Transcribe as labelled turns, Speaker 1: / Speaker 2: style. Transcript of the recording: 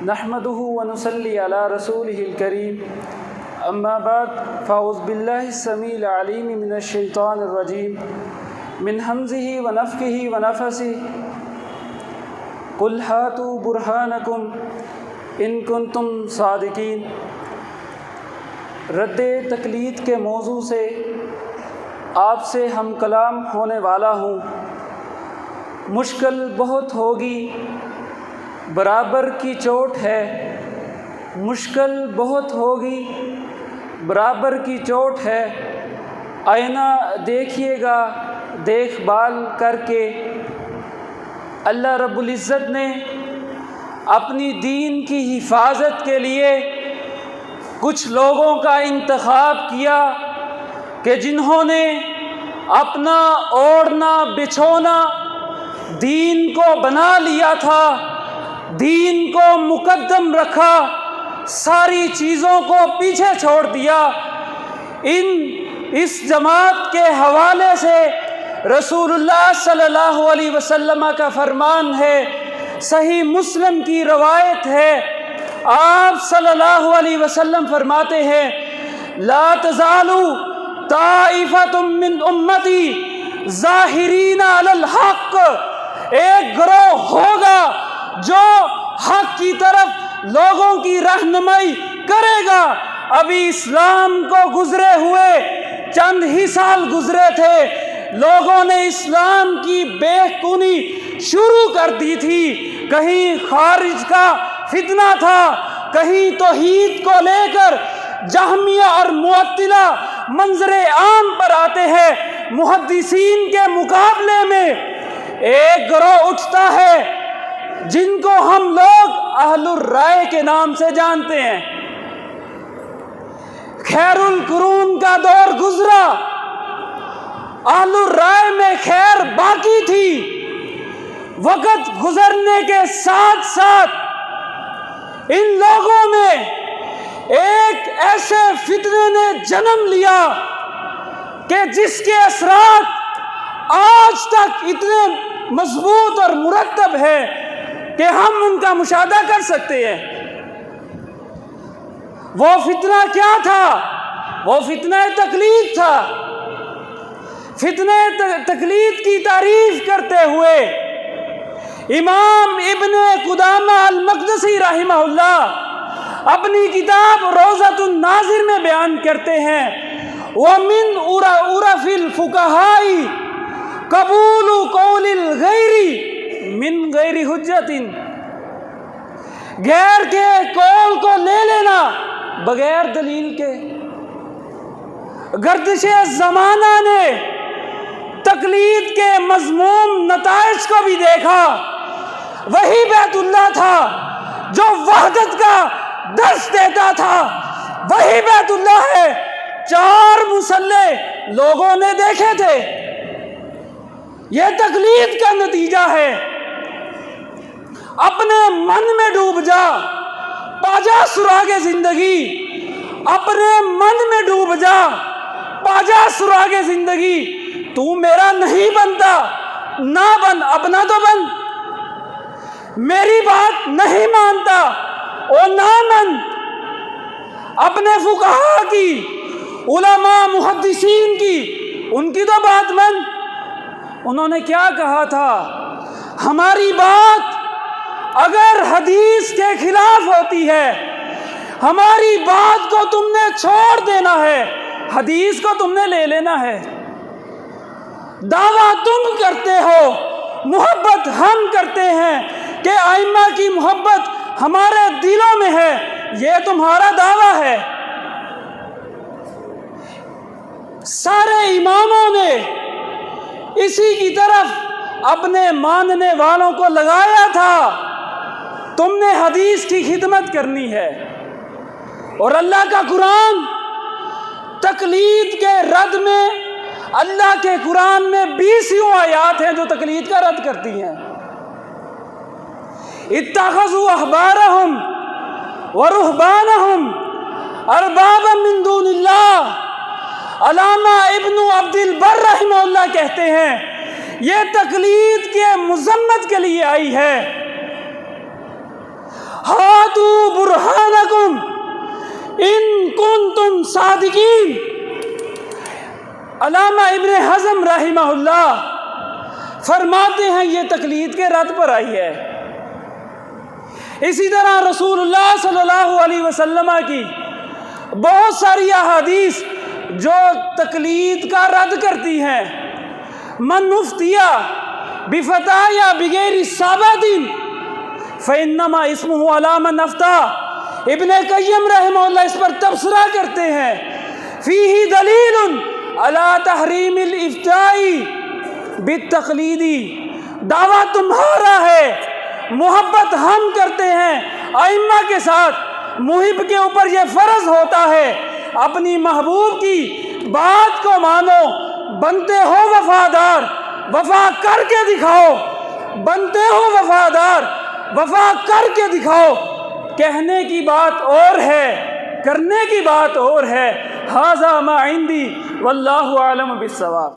Speaker 1: نحمده ونصلي على رسوله الكريم اما بعد فاعوذ بالله السميع العليم من الشيطان الرجيم من همزه ونفخه ونفثه قل هاتوا برهانكم ان كنتم صادقين۔ رد تقلید کے موضوع سے آپ سے ہم کلام ہونے والا ہوں۔ مشکل بہت ہوگی، برابر کی چوٹ ہے، مشکل بہت ہوگی، برابر کی چوٹ ہے۔ آئینہ دیکھیے گا دیکھ بھال کر کے۔ اللہ رب العزت نے اپنی دین کی حفاظت کے لیے کچھ لوگوں کا انتخاب کیا کہ جنہوں نے اپنا اوڑھنا بچھونا دین کو بنا لیا تھا، دین کو مقدم رکھا، ساری چیزوں کو پیچھے چھوڑ دیا۔ اس جماعت کے حوالے سے رسول اللہ صلی اللہ علیہ وسلم کا فرمان ہے، صحیح مسلم کی روایت ہے، آپ صلی اللہ علیہ وسلم فرماتے ہیں لا تزال طائفۃ من امتی ظاہرین علی الحق، ایک گروہ ہوگا جو حق کی طرف لوگوں کی رہنمائی کرے گا۔ ابھی اسلام کو گزرے ہوئے چند ہی سال گزرے تھے، لوگوں نے اسلام کی بے خونی شروع کر دی تھی۔ کہیں خارج کا فتنہ تھا، کہیں توحید کو لے کر جہمیہ اور معطلہ منظر عام پر آتے ہیں۔ محدثین کے مقابلے میں ایک گروہ اٹھتا ہے جن کو ہم لوگ اہل الرائے کے نام سے جانتے ہیں۔ خیر القرون کا دور گزرا، اہل الرائے میں خیر باقی تھی۔ وقت گزرنے کے ساتھ ساتھ ان لوگوں میں ایک ایسے فتنے نے جنم لیا کہ جس کے اثرات آج تک اتنے مضبوط اور مرتب ہے کہ ہم ان کا مشاہدہ کر سکتے ہیں۔ وہ فتنہ کیا تھا؟ وہ فتنہ تقلید تھا۔ فتنہ تقلید کی تعریف کرتے ہوئے امام ابن قدامہ المقدسی رحمہ اللہ اپنی کتاب روضۃ الناظر میں بیان کرتے ہیں وَمِنْ عُرَفِ الْفُقَهَاءِ قَبُولُ قَوْلِ الْغَيْرِ مِنْ غَيْرِ حُجَّةٍ، غیر کے قول کو لے لینا بغیر دلیل کے۔ گردش زمانہ نے تقلید کے مذموم نتائج کو بھی دیکھا۔ وہی بیت اللہ تھا جو وحدت کا درس دیتا تھا، وہی بیت اللہ ہے 4 مصلے لوگوں نے دیکھے تھے۔ یہ تقلید کا نتیجہ ہے۔ اپنے من میں ڈوب جا، پا جا سراغ زندگی، اپنے من میں ڈوب جا، پا جا سراغ زندگی۔ تو میرا نہیں بنتا، نہ بن، اپنا تو بن۔ میری بات نہیں مانتا، او نہ من، اپنے فقہا کی، علماء محدثین کی، ان کی تو بات من۔ انہوں نے کیا کہا تھا؟ ہماری بات اگر حدیث کے خلاف ہوتی ہے، ہماری بات کو تم نے چھوڑ دینا ہے، حدیث کو تم نے لے لینا ہے۔ دعویٰ تم کرتے ہو، محبت ہم کرتے ہیں کہ ائمہ کی محبت ہمارے دلوں میں ہے، یہ تمہارا دعویٰ ہے۔ سارے اماموں نے اسی کی طرف اپنے ماننے والوں کو لگایا تھا، تم نے حدیث کی خدمت کرنی ہے۔ اور اللہ کا قرآن تقلید کے رد میں، اللہ کے قرآن میں 20 آیات ہیں جو تقلید کا رد کرتی ہیں۔ اتخذوا احبارهم ورهبانهم اربابا من دون اللہ۔ علامہ ابن عبد البر رحمہ اللہ کہتے ہیں یہ تقلید کے مذمت کے لیے آئی ہے۔ ہاتھ ان کنتم صادقین۔ علامہ ابن حزم رحمہ اللہ فرماتے ہیں یہ تقلید کے رد پر آئی ہے۔ اسی طرح رسول اللہ صلی اللہ علیہ وسلم کی بہت ساری احادیث جو تقلید کا رد کرتی ہیں۔ من مفتیا بفتح یا بغیر ثابت فانما اسمہ علی من افتیٰ، ابن قیم رحمہ اللہ اس پر تبصرہ کرتے ہیں، فیہ دلیل علی تحریم الافتاء بالتقلید، دعویٰ تمہارا ہے، محبت ہم کرتے ہیں ائمہ کے ساتھ، محب کے اوپر یہ فرض ہوتا ہے اپنی محبوب کی بات کو مانو، بنتے ہو وفادار وفا کر کے دکھاؤ، بنتے ہو وفادار وفا کر کے دکھاؤ۔ کہنے کی بات اور ہے، کرنے کی بات اور ہے۔ ھذا ما عندی واللہ اعلم بالصواب۔